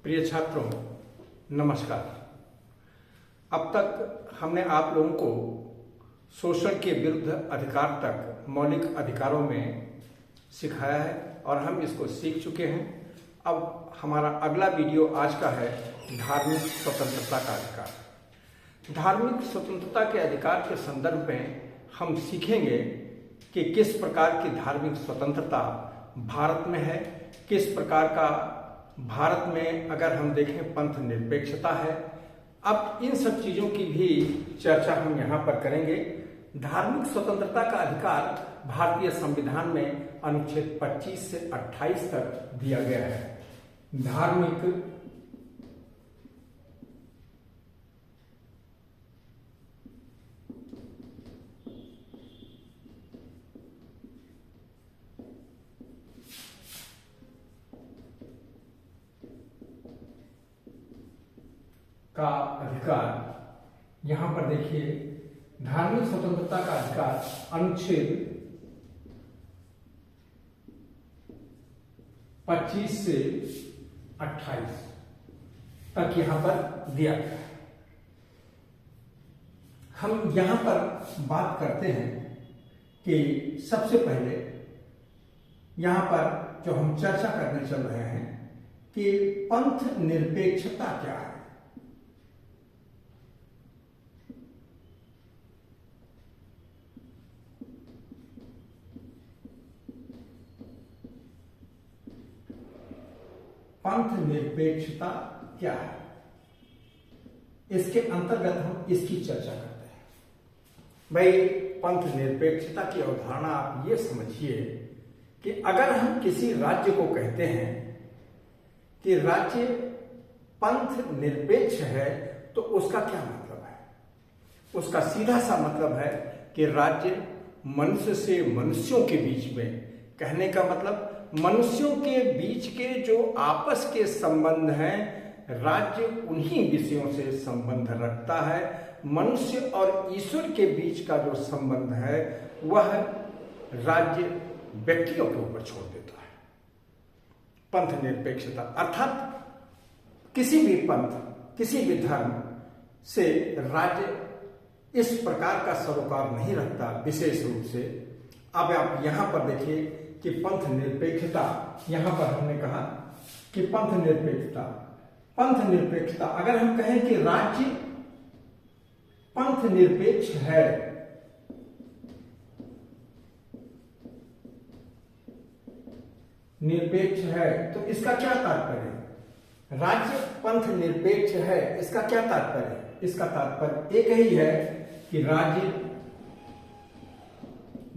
प्रिय छात्रों, नमस्कार। अब तक हमने आप लोगों को शोषण के विरुद्ध अधिकार तक मौलिक अधिकारों में सिखाया है और हम इसको सीख चुके हैं। अब हमारा अगला वीडियो आज का है धार्मिक स्वतंत्रता का अधिकार। धार्मिक स्वतंत्रता के अधिकार के संदर्भ में हम सीखेंगे कि किस प्रकार की धार्मिक स्वतंत्रता भारत में है, किस प्रकार का भारत में अगर हम देखें पंथ निरपेक्षता है। अब इन सब चीजों की भी चर्चा हम यहाँ पर करेंगे। धार्मिक स्वतंत्रता का अधिकार भारतीय संविधान में अनुच्छेद 25 से 28 तक दिया गया है। धार्मिक का अधिकार, यहां पर देखिए धार्मिक स्वतंत्रता का अधिकार अनुच्छेद 25 से 28 तक यहां पर दिया गया है। हम यहां पर बात करते हैं कि सबसे पहले यहां पर जो हम चर्चा करने चल रहे हैं कि पंथ निरपेक्षता क्या है। पंथ निरपेक्षता क्या है, इसके अंतर्गत हम इसकी चर्चा करते हैं। भाई, पंथ निरपेक्षता की अवधारणा आप ये समझिए कि अगर हम किसी राज्य को कहते हैं कि राज्य पंथ निरपेक्ष है तो उसका क्या मतलब है। उसका सीधा सा मतलब है कि राज्य मनुष्य से मनुष्यों के बीच में, कहने का मतलब मनुष्यों के बीच के जो आपस के संबंध हैं, राज्य उन्हीं विषयों से संबंध रखता है। मनुष्य और ईश्वर के बीच का जो संबंध है वह राज्य व्यक्तियों के ऊपर छोड़ देता है। पंथ निरपेक्षता अर्थात किसी भी पंथ, किसी भी धर्म से राज्य इस प्रकार का सरोकार नहीं रखता विशेष रूप से। अब आप यहां पर देखिए कि पंथ निरपेक्षता, यहां पर हमने कहा कि पंथ निरपेक्षता अगर हम कहें कि राज्य पंथ निरपेक्ष है तो इसका क्या तात्पर्य है। राज्य पंथ निरपेक्ष है, इसका क्या तात्पर्य है। इसका तात्पर्य एक ही है कि राज्य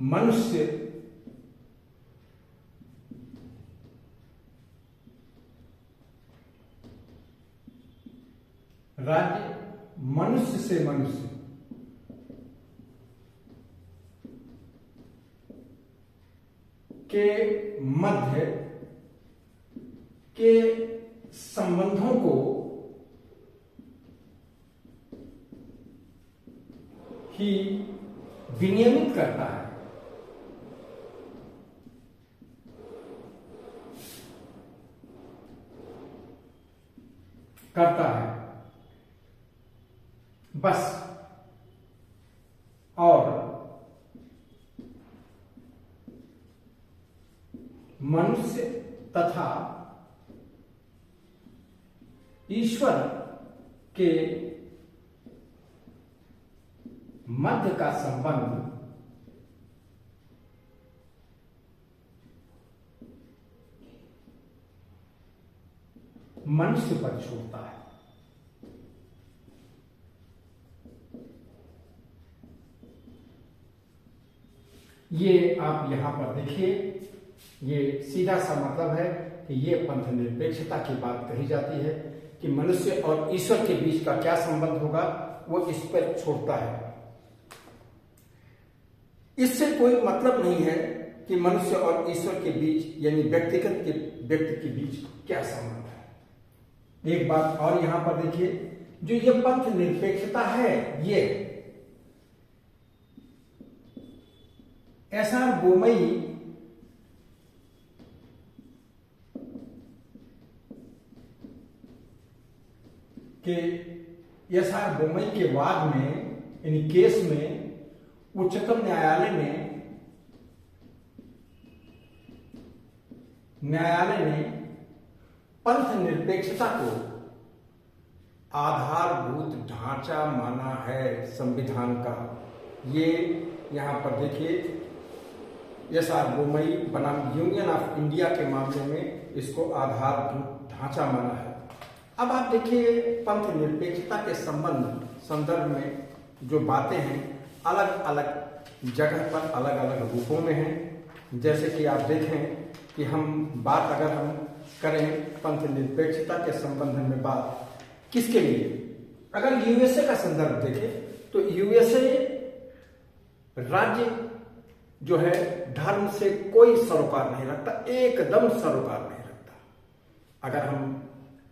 मनुष्य से मनुष्य के मध्य के संबंधों को ही विनियमित करता है। बस, और मनुष्य तथा ईश्वर के मध्य का संबंध मनुष्य पर छोड़ता है। ये आप यहां पर देखिए, ये सीधा सा मतलब है कि ये पंथ निरपेक्षता की बात कही जाती है कि मनुष्य और ईश्वर के बीच का क्या संबंध होगा वो इस पर छोड़ता है। इससे कोई मतलब नहीं है कि मनुष्य और ईश्वर के बीच यानी व्यक्ति के बीच क्या संबंध है। एक बात और यहां पर देखिए, जो ये पंथ निरपेक्षता है ये एसआर बोमई कि एस.आर. बोमई के वाद में, इन केस में उच्चतम न्यायालय ने पंथ निरपेक्षता को आधारभूत ढांचा माना है संविधान का। ये यहां पर देखिए, एस.आर. बोमई बनाम यूनियन ऑफ इंडिया के मामले में इसको आधारभूत ढांचा माना है। अब आप देखिए, पंथ निरपेक्षता के संदर्भ में जो बातें हैं अलग अलग जगह पर अलग अलग रूपों में हैं। जैसे कि आप देखें कि बात अगर हम करें पंथ निरपेक्षता के संबंध में बात किसके लिए, अगर यूएसए का संदर्भ देखें तो यूएसए राज्य जो है धर्म से कोई सरोकार नहीं रखता, एकदम सरोकार नहीं रखता। अगर हम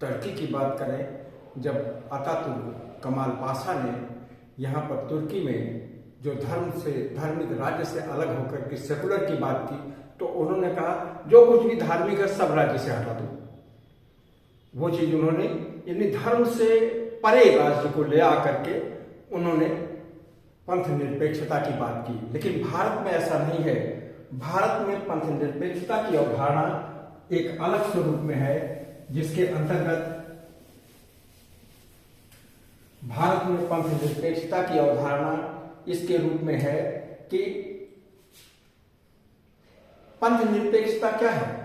तुर्की की बात करें, जब अतातुर्क कमाल पाशा ने यहाँ पर तुर्की में जो धार्मिक राज्य से अलग होकर के सेकुलर की बात की, तो उन्होंने कहा जो कुछ भी धार्मिक है सब राज्य से हटा दो। वो चीज उन्होंने यानी धर्म से परे राज्य को ले आकर के उन्होंने पंथ निरपेक्षता की बात की। लेकिन भारत में ऐसा नहीं है। भारत में पंथ निरपेक्षता की अवधारणा एक अलग स्वरूप में है, जिसके अंतर्गत भारत में पंथ निरपेक्षता की अवधारणा इसके रूप में है कि पंथ निरपेक्षता क्या है?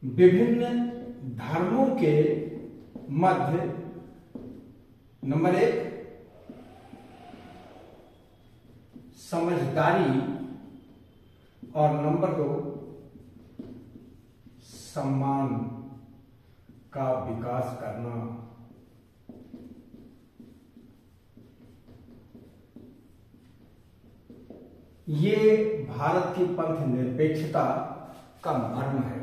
विभिन्न धर्मों के मध्य नंबर 1 समझदारी और नंबर 2 सम्मान का विकास करना। ये भारत की पंथ निरपेक्षता का मर्म है।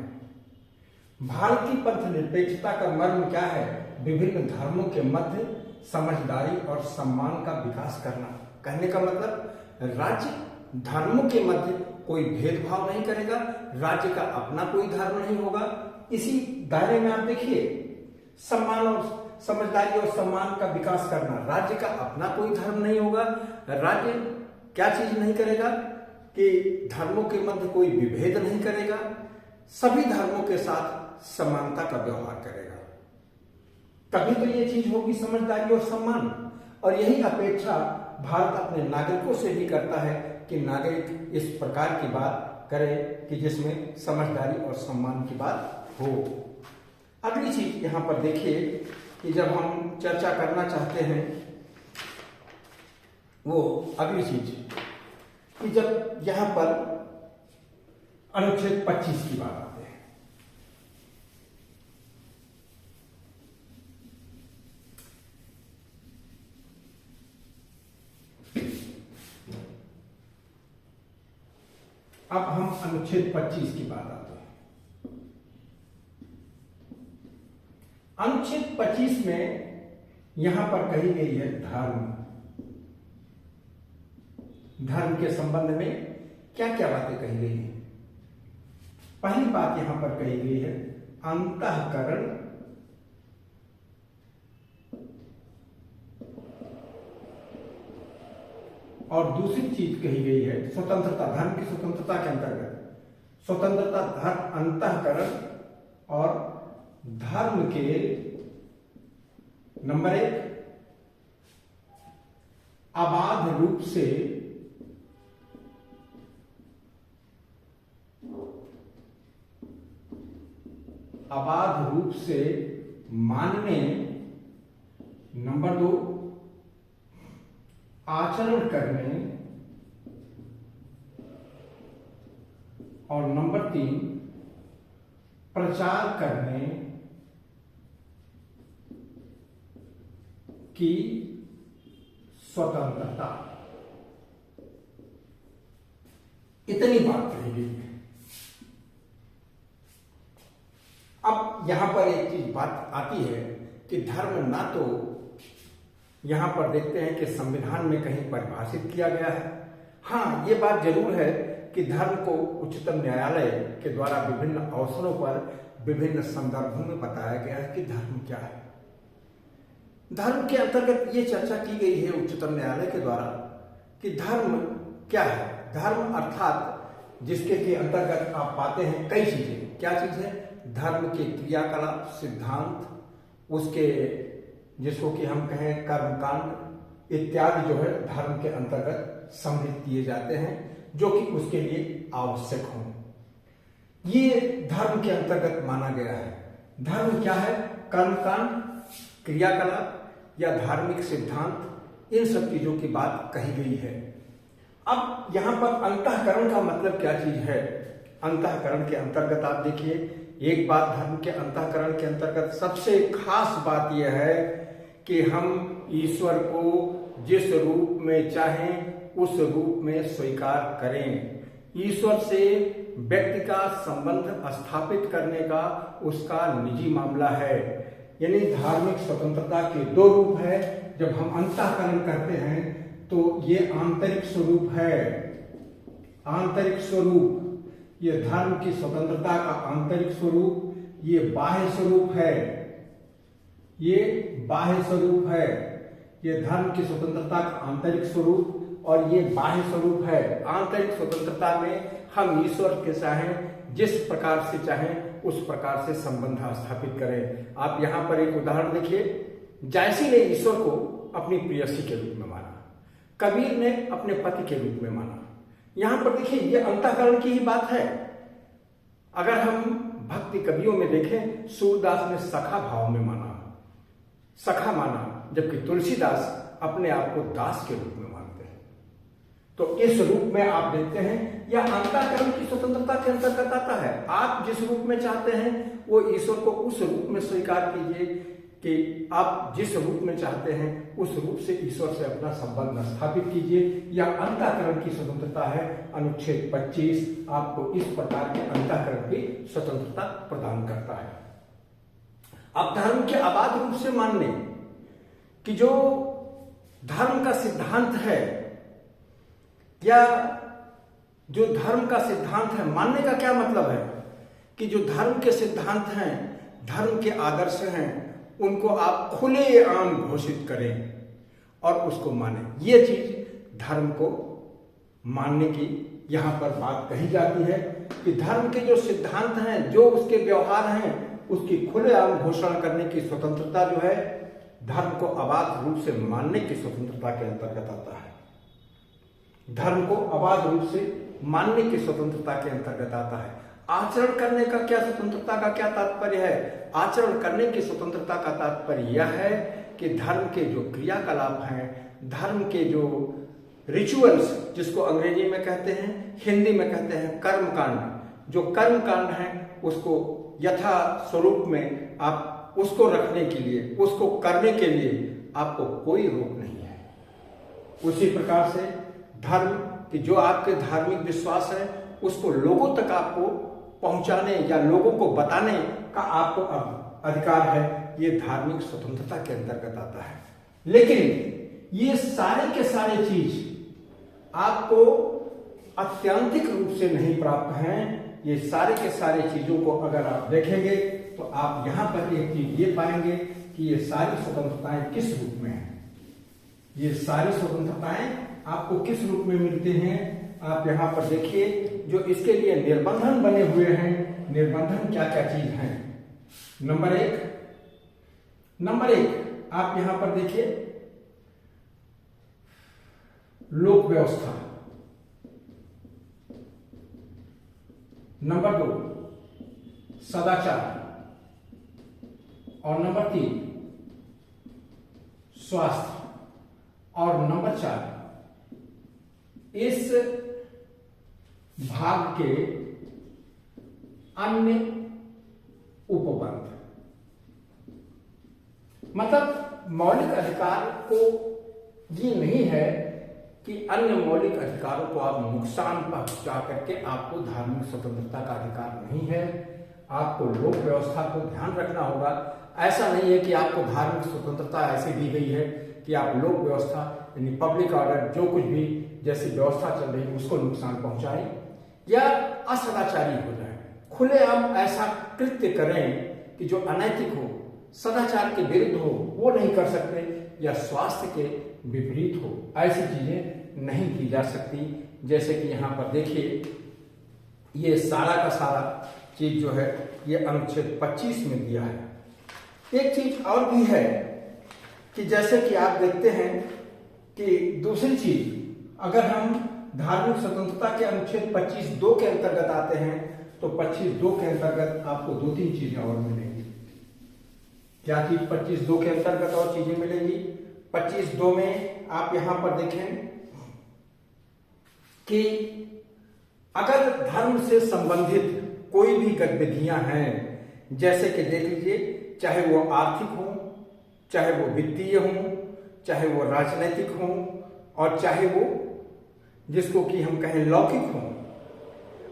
भारत की पंथ निरपेक्षता का मर्म क्या है? विभिन्न धर्मों के मध्य समझदारी और सम्मान का विकास करना। कहने का मतलब राज्य धर्मों के मध्य कोई भेदभाव नहीं करेगा, राज्य का अपना कोई धर्म नहीं होगा। इसी दायरे में आप देखिए, सम्मान और समझदारी और सम्मान का विकास करना, राज्य का अपना कोई धर्म नहीं होगा। राज्य क्या चीज नहीं करेगा कि धर्मों के मध्य कोई विभेद नहीं करेगा, सभी धर्मों के साथ समानता का व्यवहार करेगा। तभी तो ये चीज होगी समझदारी और सम्मान। और यही अपेक्षा भारत अपने नागरिकों से भी करता है कि नागरिक इस प्रकार की बात करे कि जिसमें समझदारी और सम्मान की बात हो। अगली चीज यहां पर देखिए कि जब हम चर्चा करना चाहते हैं, वो अगली चीज कि जब यहां पर अनुच्छेद 25 की बात आती है, अब हम अनुच्छेद 25 की बात आते हैं। अनुच्छेद 25 में यहां पर कही गई है धर्म के संबंध में क्या क्या बातें कही गई हैं। पहली बात यहां पर कही गई है अंतःकरण और दूसरी चीज कही गई है स्वतंत्रता। धर्म की स्वतंत्रता के अंतर्गत स्वतंत्रता, धर्म, अंतःकरण और धर्म के नंबर 1 अबाध रूप से मानने, नंबर 2 आचरण करने और नंबर 3 प्रचार करने की स्वतंत्रता। इतनी बात कही गई है। अब यहां पर एक चीज बात आती है कि धर्म ना तो यहां पर देखते हैं कि संविधान में कहीं परिभाषित किया गया है। हाँ, ये बात जरूर है कि धर्म को उच्चतम न्यायालय के द्वारा विभिन्न अवसरों पर विभिन्न संदर्भों में बताया गया है कि धर्म क्या है। धर्म के अंतर्गत ये चर्चा की गई है उच्चतम न्यायालय के द्वारा कि धर्म क्या है। धर्म अर्थात जिसके के अंतर्गत आप पाते हैं कई चीजें। क्या चीज है? धर्म के क्रियाकलाप, सिद्धांत, उसके जिसको कि हम कहें कर्मकांड इत्यादि जो है धर्म के अंतर्गत सम्मिलित किए जाते हैं, जो कि उसके लिए आवश्यक हों। ये धर्म के अंतर्गत माना गया है। धर्म क्या है? कर्मकांड, क्रियाकलाप या धार्मिक सिद्धांत, इन सब चीजों की बात कही गई है। अब यहां पर अंतःकरण का मतलब क्या चीज है? अंतःकरण के अंतर्गत आप देखिए, एक बात धर्म के अंतःकरण के अंतर्गत सबसे खास बात यह है कि हम ईश्वर को जिस रूप में चाहें उस रूप में स्वीकार करें। ईश्वर से व्यक्ति का संबंध स्थापित करने का उसका निजी मामला है। यानी धार्मिक स्वतंत्रता के दो रूप है। जब हम अंतःकरण करते हैं तो ये आंतरिक स्वरूप है। आंतरिक स्वरूप, ये धर्म की स्वतंत्रता का आंतरिक स्वरूप, ये बाह्य स्वरूप है। ये बाह्य स्वरूप है। ये धर्म की स्वतंत्रता का आंतरिक स्वरूप और ये बाह्य स्वरूप है। आंतरिक स्वतंत्रता में हम ईश्वर के चाहें जिस प्रकार से चाहें उस प्रकार से संबंध स्थापित करें। आप यहां पर एक उदाहरण देखिए। जायसी ने ईश्वर को अपनी प्रेयसी के रूप में माना, कबीर ने अपने पति के रूप में माना। यहां पर देखिए, ये अंतःकरण की ही बात है। अगर हम भक्ति कवियों में देखें, सूरदास ने सखा भाव में माना, सखा माना, जबकि तुलसीदास अपने आप को दास के रूप में मानते हैं। तो इस रूप में आप देखते हैं, यह अंतःकरण की स्वतंत्रता के अंतर्गत आता है। आप जिस रूप में चाहते हैं वो ईश्वर को उस रूप में स्वीकार कीजिए कि आप जिस रूप में चाहते हैं उस रूप से ईश्वर से अपना संबंध स्थापित कीजिए। यह अंतःकरण की स्वतंत्रता है। अनुच्छेद 25 आपको इस प्रकार के अंतःकरण की स्वतंत्रता प्रदान करता है। अब धर्म के अबाध रूप से मानने कि जो धर्म का सिद्धांत है या जो धर्म का सिद्धांत है, मानने का क्या मतलब है कि जो धर्म के सिद्धांत हैं, धर्म के आदर्श हैं, उनको आप खुलेआम घोषित करें और उसको माने। ये चीज धर्म को मानने की यहां पर बात कही जाती है कि धर्म के जो सिद्धांत हैं, जो उसके व्यवहार हैं, उसकी खुलेआम घोषणा करने की स्वतंत्रता जो है धर्म को अबाध रूप से मानने की स्वतंत्रता के अंतर्गत आता है। धर्म को अबाध रूप से मानने की स्वतंत्रता के अंतर्गत आता है। आचरण करने का क्या स्वतंत्रता का क्या तात्पर्य है? आचरण करने की स्वतंत्रता का तात्पर्य यह है कि धर्म के जो क्रियाकलाप हैं, धर्म के जो रिचुअल्स, जिसको अंग्रेजी में कहते हैं, हिंदी में कहते हैं कर्मकांड, जो कर्मकांड हैं उसको यथा स्वरूप में आप उसको रखने के लिए, उसको करने के लिए आपको कोई रोक नहीं है। उसी प्रकार से धर्म कि जो आपके धार्मिक विश्वास है उसको लोगों तक आपको पहुंचाने या लोगों को बताने का आपको अधिकार है। ये धार्मिक स्वतंत्रता के अंतर्गत आता है। लेकिन ये सारे के सारे चीज आपको आत्यंतिक रूप से नहीं प्राप्त हैं। ये सारे के सारे चीजों को अगर आप देखेंगे तो आप यहां पर एक चीज ये पाएंगे कि ये सारी स्वतंत्रताएं किस रूप में हैं। ये सारी स्वतंत्रताएं आपको किस रूप में मिलते हैं? आप यहां पर देखिए, जो इसके लिए निर्बंधन बने हुए हैं, निर्बंधन क्या क्या चीज हैं। नंबर एक आप यहां पर देखिए, लोक व्यवस्था। नंबर 2 सदाचार। और नंबर 3 स्वास्थ्य। और नंबर 4 इस भाग के अन्य उपबंध। मतलब मौलिक अधिकार को ये नहीं है कि अन्य मौलिक अधिकारों को आप नुकसान पहुंचा करके आपको धार्मिक स्वतंत्रता का अधिकार नहीं है। आपको लोक व्यवस्था को ध्यान रखना होगा। ऐसा नहीं है कि आपको धार्मिक स्वतंत्रता ऐसे दी गई है कि आप लोक व्यवस्था यानी पब्लिक ऑर्डर, जो कुछ भी जैसी व्यवस्था चल रही है उसको नुकसान पहुंचाएं। या असदाचारी हो जाए, खुलेआम ऐसा कृत्य करें कि जो अनैतिक हो, सदाचार के विरुद्ध हो, वो नहीं कर सकते, या स्वास्थ्य के विपरीत हो, ऐसी चीजें नहीं की जा सकती। जैसे कि यहाँ पर देखिए, ये सारा का सारा चीज जो है ये अनुच्छेद 25 में दिया है। एक चीज और भी है कि जैसे कि आप देखते हैं कि दूसरी चीज, अगर हम धार्मिक स्वतंत्रता के अनुच्छेद 25(2) के अंतर्गत आते हैं तो 25(2) के अंतर्गत आपको 2-3 चीजें और मिलेंगी। क्या चीज 25(2) के अंतर्गत और चीजें मिलेंगी? 25(2) में आप यहां पर देखें कि अगर धर्म से संबंधित कोई भी गतिविधियां हैं, जैसे कि देख लीजिए, चाहे वो आर्थिक हो, चाहे वो वित्तीय हो, चाहे वो राजनीतिक हो, और चाहे वो जिसको कि हम कहें लौकिक हो,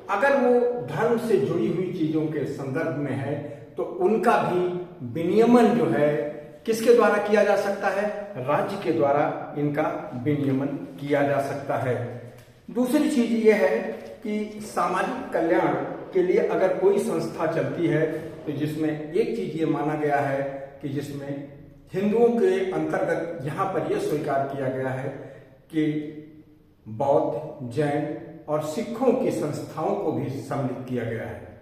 अगर वो धर्म से जुड़ी हुई चीजों के संदर्भ में है तो उनका भी विनियमन जो है किसके द्वारा किया जा सकता है? राज्य के द्वारा इनका विनियमन किया जा सकता है। दूसरी चीज ये है कि सामाजिक कल्याण के लिए अगर कोई संस्था चलती है तो जिसमें एक चीज ये माना गया है कि जिसमें हिंदुओं के अंतर्गत यहां पर यह स्वीकार किया गया है कि बौद्ध, जैन और सिखों की संस्थाओं को भी सम्मिलित किया गया है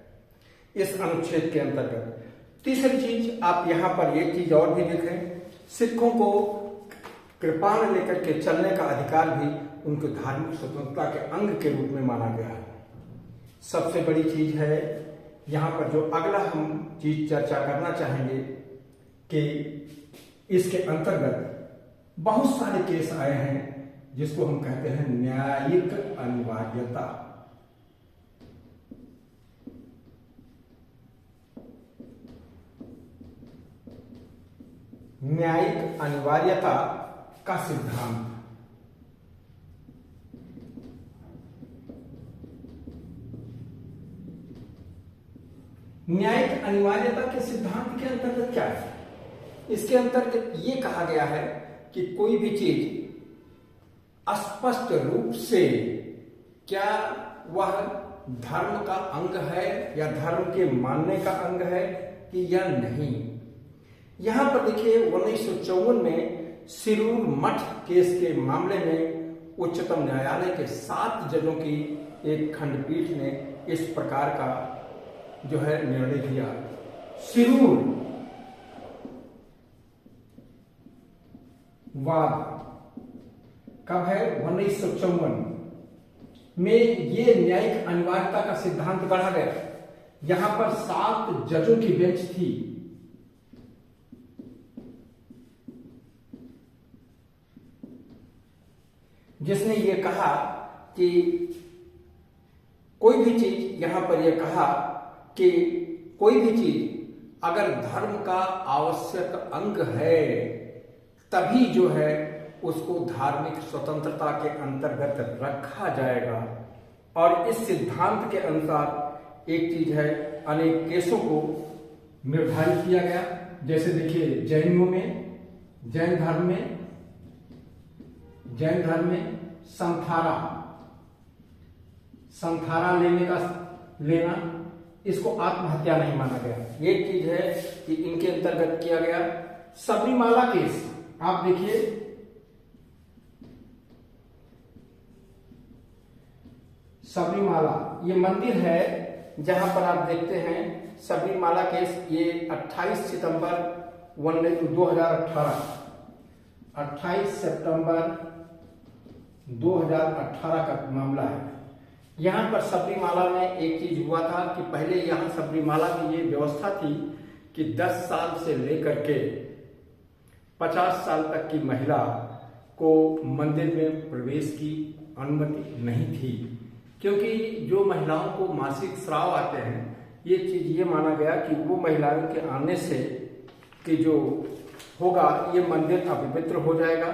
इस अनुच्छेद के अंतर्गत। तीसरी चीज आप यहां पर एक चीज और भी देखें, सिखों को कृपाण लेकर के चलने का अधिकार भी उनके धार्मिक स्वतंत्रता के अंग के रूप में माना गया है। सबसे बड़ी चीज है यहां पर जो अगला हम चीज चर्चा करना चाहेंगे कि इसके अंतर्गत बहुत सारे केस आए हैं जिसको हम कहते हैं न्यायिक अनिवार्यता। न्यायिक अनिवार्यता का सिद्धांत। न्यायिक अनिवार्यता के सिद्धांत के अंतर्गत क्या है? इसके अंतर्गत ये कहा गया है कि कोई भी चीज स्पष्ट रूप से क्या वह धर्म का अंग है या धर्म के मानने का अंग है कि या नहीं। यहां पर देखिए 1954 में सिरूर मठ केस के मामले में उच्चतम न्यायालय के 7 जजों की एक खंडपीठ ने इस प्रकार का जो है निर्णय दिया। सिरूर वाद कब है? 1954 में ये न्यायिक अनिवार्यता का सिद्धांत गढ़ा गया। यहां पर 7 जजों की बेंच थी। जिसने ये कहा कि कोई भी चीज, यहां पर यह कहा कि कोई भी चीज अगर धर्म का आवश्यक अंग है तभी जो है उसको धार्मिक स्वतंत्रता के अंतर्गत रखा जाएगा। और इस सिद्धांत के अनुसार एक चीज है, अनेक केसों को निर्धारित किया गया। जैसे देखिए जैनियों में, जैन धर्म में संथारा लेना इसको आत्महत्या नहीं माना गया। एक चीज है कि इनके अंतर्गत किया गया। सबरीमाला केस आप देखिए, सबरीमाला ये मंदिर है जहां पर आप देखते हैं सबरीमाला केस, ये 28 सितंबर 2018, 28 सितंबर 2018 का मामला है। यहां पर सबरीमाला में एक चीज हुआ था कि पहले यहां सबरीमाला की ये व्यवस्था थी कि 10 साल से लेकर के 50 साल तक की महिला को मंदिर में प्रवेश की अनुमति नहीं थी, क्योंकि जो महिलाओं को मासिक स्राव आते हैं, ये चीज ये माना गया कि वो महिलाओं के आने से कि जो होगा ये मंदिर अपवित्र हो जाएगा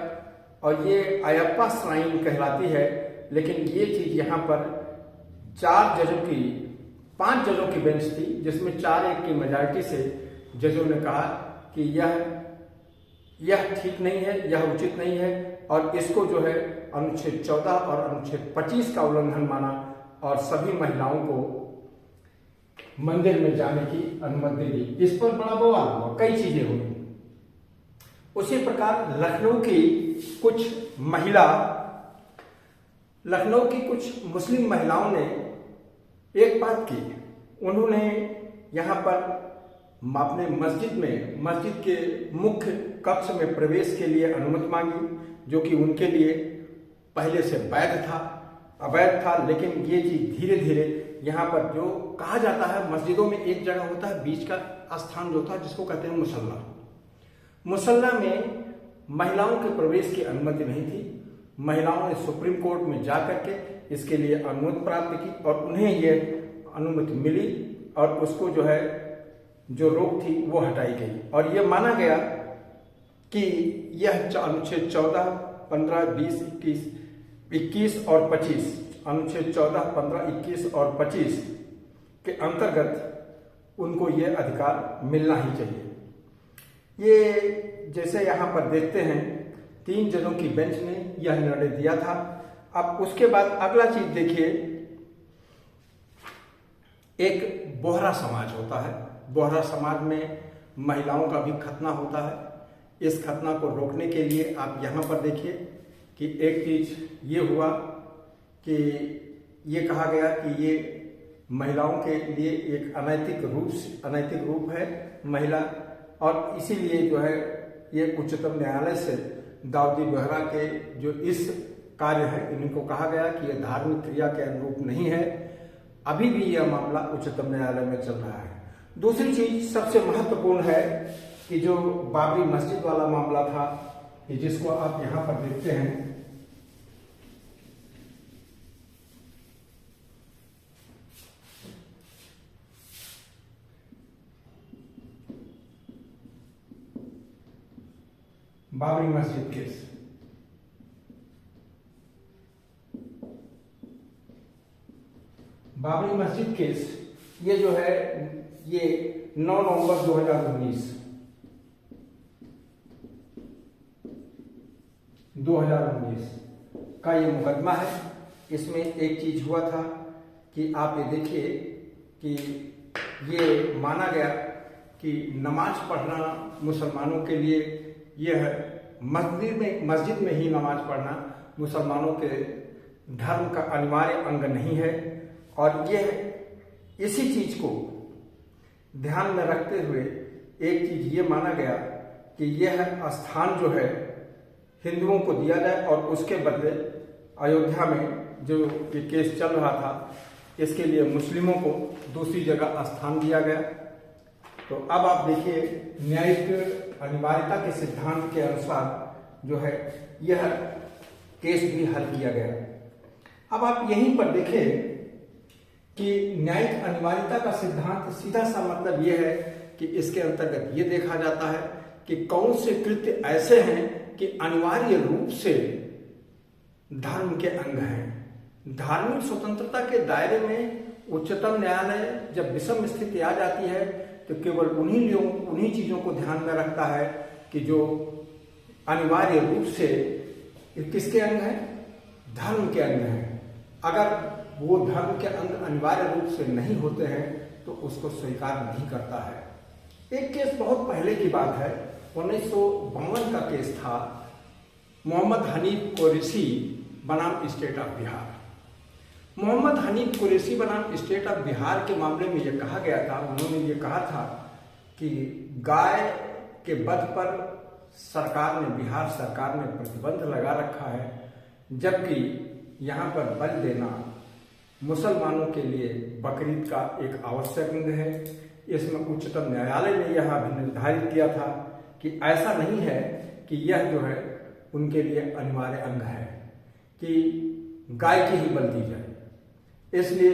और ये अयप्पा श्राइन कहलाती है। लेकिन ये चीज यहाँ पर 5 जजों की बेंच थी, जिसमें 4-1 की मेजॉरिटी से जजों ने कहा कि यह ठीक नहीं है, यह उचित नहीं है और इसको जो है अनुच्छेद 14 और अनुच्छेद 25 का उल्लंघन माना और सभी महिलाओं को मंदिर में जाने की अनुमति दी। इस पर बड़ा बवाल हुआ, कई चीजें हुई। उसी प्रकार लखनऊ की कुछ मुस्लिम महिलाओं ने एक बात की, उन्होंने यहाँ पर अपने मस्जिद के मुख्य कक्ष में प्रवेश के लिए अनुमति मांगी, जो कि उनके लिए पहले से अवैध था। लेकिन ये चीज धीरे धीरे यहाँ पर, जो कहा जाता है मस्जिदों में एक जगह होता है बीच का स्थान जो था, जिसको कहते हैं मुसल्ला में महिलाओं के प्रवेश की अनुमति नहीं थी। महिलाओं ने सुप्रीम कोर्ट में जाकर के इसके लिए अनुमति प्राप्त की और उन्हें ये अनुमति मिली और उसको जो रोक थी वो हटाई गई। और ये माना गया कि यह अनुच्छेद 14, 15, 20, 21 और 25, अनुच्छेद 14, 15, 21 और 25 के अंतर्गत उनको ये अधिकार मिलना ही चाहिए। ये जैसे यहाँ पर देखते हैं 3 जनों की बेंच ने यह निर्णय दिया था। अब उसके बाद अगला चीज देखिए, एक बोहरा समाज होता है। बोहरा समाज में महिलाओं का भी खतना होता है। इस खतना को रोकने के लिए आप यहाँ पर देखिए कि एक चीज ये हुआ कि ये कहा गया कि ये महिलाओं के लिए एक अनैतिक रूप है महिला, और इसीलिए ये उच्चतम न्यायालय से दाऊदी बोहरा के जो इस कार्य है इनको कहा गया कि यह धार्मिक क्रिया के अनुरूप नहीं है। अभी भी यह मामला उच्चतम न्यायालय में चल रहा है। दूसरी चीज सबसे महत्वपूर्ण है कि जो बाबरी मस्जिद वाला मामला था, कि जिसको आप यहां पर देखते हैं, बाबरी मस्जिद केस। बाबरी मस्जिद केस ये 9 नवंबर 2019 का ये मुकदमा है। इसमें एक चीज हुआ था कि आप ये देखिए कि ये माना गया कि नमाज पढ़ना मुसलमानों के लिए यह मस्जिद में ही नमाज पढ़ना मुसलमानों के धर्म का अनिवार्य अंग नहीं है। और यह इसी चीज को ध्यान में रखते हुए एक चीज ये माना गया कि यह स्थान जो है हिंदुओं को दिया जाए, और उसके बदले अयोध्या में जो ये केस चल रहा था इसके लिए मुस्लिमों को दूसरी जगह स्थान दिया गया। तो अब आप देखिए न्यायिक अनिवार्यता के सिद्धांत के अनुसार यह केस भी हल किया गया। अब आप यहीं पर देखें कि न्यायिक अनिवार्यता का सिद्धांत सीधा सा मतलब यह है कि इसके अंतर्गत ये देखा जाता है कि कौन से कृत्य ऐसे हैं कि अनिवार्य रूप से धर्म के अंग हैं। धार्मिक स्वतंत्रता के दायरे में उच्चतम न्यायालय जब विषम स्थिति आ जाती है तो केवल उन्हीं चीजों को ध्यान में रखता है कि जो अनिवार्य रूप से किसके अंग है, धर्म के अंग है। अगर वो धर्म के अंग अनिवार्य रूप से नहीं होते हैं तो उसको स्वीकार नहीं करता है। एक केस बहुत पहले की बात है, 1952 का केस था, मोहम्मद हनीफ कुरैशी बनाम स्टेट ऑफ बिहार। मोहम्मद हनीफ कुरैशी बनाम स्टेट ऑफ बिहार के मामले में यह कहा गया था, उन्होंने ये कहा था कि गाय के वध पर बिहार सरकार ने प्रतिबंध लगा रखा है, जबकि यहाँ पर बलि देना मुसलमानों के लिए बकरीद का एक आवश्यक अंग है। इसमें उच्चतम न्यायालय ने यह भी निर्धारित किया था कि ऐसा नहीं है कि यह उनके लिए अनिवार्य अंग है कि गाय की ही बलि दी जाए। इसलिए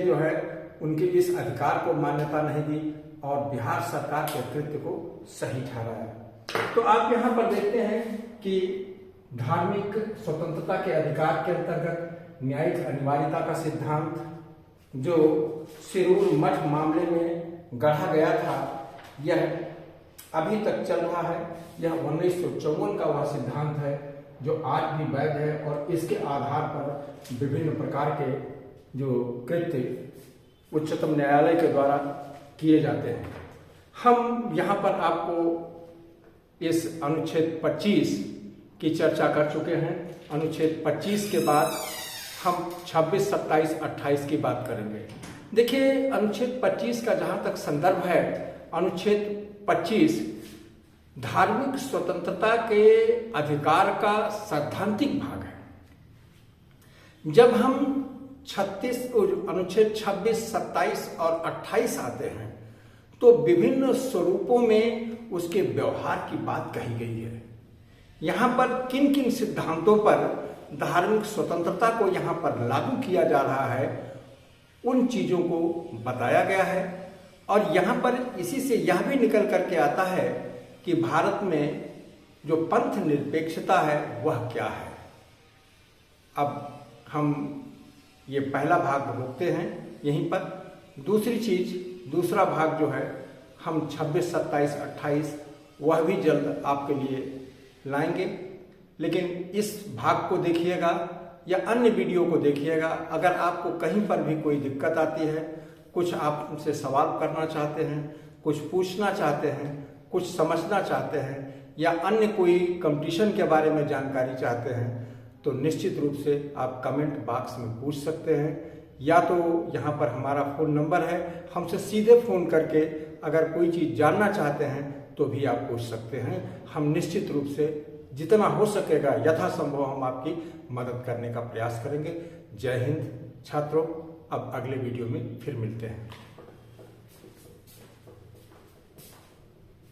उनके इस अधिकार को मान्यता नहीं दी और बिहार सरकार के कृत्य को सही ठहराया। तो आप यहाँ पर देखते हैं कि धार्मिक स्वतंत्रता के अधिकार के अंतर्गत न्यायिक अनिवार्यता का सिद्धांत जो सिरूर मठ मामले में गढ़ा गया था, यह अभी तक चल रहा है। यह 1954 का वह सिद्धांत है जो आज भी वैध है और इसके आधार पर विभिन्न प्रकार के जो कृत्य उच्चतम न्यायालय के द्वारा किए जाते हैं। हम यहाँ पर आपको इस अनुच्छेद 25 की चर्चा कर चुके हैं। अनुच्छेद 25 के बाद हम 26, 27, 28 की बात करेंगे। देखिए, अनुच्छेद 25 का जहाँ तक संदर्भ है, अनुच्छेद 25 धार्मिक स्वतंत्रता के अधिकार का सैद्धांतिक भाग है। जब हम अनुच्छेद 26, 27 और 28 आते हैं तो विभिन्न स्वरूपों में उसके व्यवहार की बात कही गई है। यहाँ पर किन किन सिद्धांतों पर धार्मिक स्वतंत्रता को यहाँ पर लागू किया जा रहा है, उन चीजों को बताया गया है। और यहाँ पर इसी से यह भी निकल करके आता है कि भारत में जो पंथ निरपेक्षता है वह क्या है। अब हम ये पहला भाग रोकते हैं यहीं पर। दूसरा भाग जो है हम 26, 27, 28 वह भी जल्द आपके लिए लाएंगे। लेकिन इस भाग को देखिएगा या अन्य वीडियो को देखिएगा। अगर आपको कहीं पर भी कोई दिक्कत आती है, कुछ आप हमसे सवाल करना चाहते हैं, कुछ पूछना चाहते हैं, कुछ समझना चाहते हैं या अन्य कोई कंपटीशन के बारे में जानकारी चाहते हैं, तो निश्चित रूप से आप कमेंट बॉक्स में पूछ सकते हैं। या तो यहाँ पर हमारा फ़ोन नंबर है, हमसे सीधे फ़ोन करके अगर कोई चीज़ जानना चाहते हैं तो भी आप पूछ सकते हैं। हम निश्चित रूप से जितना हो सकेगा यथासंभव हम आपकी मदद करने का प्रयास करेंगे। जय हिंद छात्रों। अब अगले वीडियो में फिर मिलते हैं।